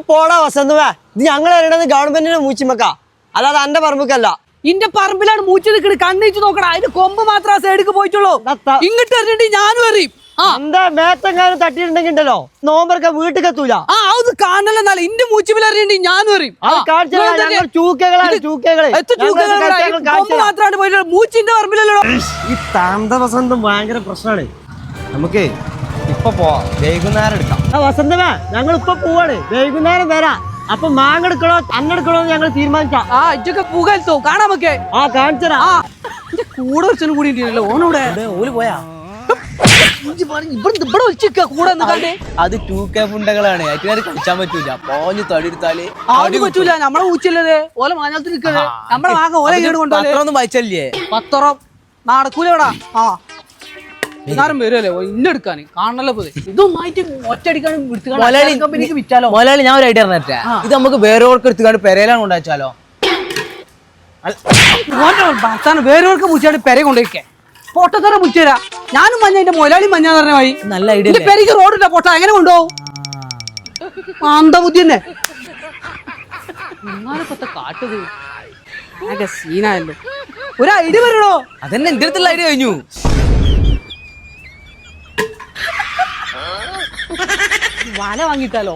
പോടാ വസന്തമേ, ഇത് ഞങ്ങൾ അറിയണത് ഗവൺമെന്റിന്റെ മൂച്ചിമക്ക, അല്ലാതെ എന്റെ പറമ്പക്കല്ല. ഇന്റെ പറമ്പിലാണ് മൂച്ച് നിൽക്കണത്. കണ്ണിച്ച് നോക്കടാ, അതിന് കൊമ്പ് മാത്രം ആ സൈഡിക്ക് പോയിട്ടുള്ളൂ. ഇങ്ങോട്ട് എറിഞ്ഞിട്ട് ഞാനും എറിയും. എന്താ മേത്തെങ്ങാനും തട്ടിയിട്ടുണ്ടെങ്കിൽ ഉണ്ടല്ലോ നോമ്പറക്ക വീട്ടിൽ എത്തൂല. അത് കാണല എന്നാലും ഇന്റെ മൂച്ചിൽ എറിഞ്ഞിട്ട് ഞാനും എറിയും. ചൂക്കകളാണ് ചൂക്കകള്. മാത്രമാണ് പോയിട്ടുള്ളൂ, മൂച്ചിന്റെ പറമ്പിലല്ലോ. ഈ താന്തവസന്തം ഭയങ്കര പ്രശ്നമാണ്. നമുക്ക് ഇപ്പൊ പോവാം, വൈകുന്നേരം എടുക്കാം. വസന്തമേ, ഞങ്ങൾ ഇപ്പൊ പോവാണ്, വൈകുന്നേരം വരാം. അപ്പൊ മാങ്ങ എടുക്കണോ അന്നെടുക്കണോ ഞങ്ങൾ തീരുമാനിക്കാം. ഇതൊക്കെ പൂകൽത്തോ കാണാൻ ഒക്കെ കാണിച്ചരാ. കൂടെ വെച്ചാലും കൂടി ഉണ്ടല്ലോ. ഓനോടെ ഓല് പോയാ ഇവിടെ വെച്ചിക്ക കൂടെ അത് 2K ഫുണ്ടകളാണ്, അതിനകത്ത് കളിച്ചാൻ പറ്റൂല. പോഞ്ഞ് തടിയെടുത്താല് അത് പറ്റൂല. നമ്മളെ ഊച്ചല്ലേ ഓല മാഞ്ഞാലത്തിൽ നിൽക്കണേ. നമ്മളെ വാങ്ങ ഓല കേട് കൊണ്ടൊന്നും വായിച്ചല്ലേ പത്തറം നടക്കൂലടാ. എല്ലാരും വരുമല്ലേ ഇന്നെടുക്കാന് കാണണല്ലോ. ഇതൊന്നായിട്ട് ഒറ്റടിക്കാനും വിറ്റാലോ. മൊലാളി, ഞാൻ ഒരു ഐഡിയ പറഞ്ഞേ, ഇത് നമുക്ക് വേറെവർക്ക് എടുത്തുകൊണ്ട് പെരയിലാണ് കൊണ്ടുവച്ചാലോ. വേറെവർക്ക് മുച്ചാണ്ട് പെര കൊണ്ടുവയ്ക്കേ. പൊട്ടത്തറ മുച്ചരാ. ഞാനും മഞ്ഞ, എന്റെ മൊലാളി മഞ്ഞ പറഞ്ഞായി. നല്ല ഐഡിയ. പെരക്ക് റോഡില്ല പൊട്ട, എങ്ങനെ കൊണ്ടുപോകും? അന്ധബുദ്ധി തന്നെ. ഇന്നാലത്തെ കാട്ടത് ആകെ സീനായല്ലോ. ഒരു ഐഡിയ വരണോ? അതന്നെ എന്റെ അടുത്തുള്ള ഐഡിയ കഴിഞ്ഞു. വല വാങ്ങിട്ടാലോ?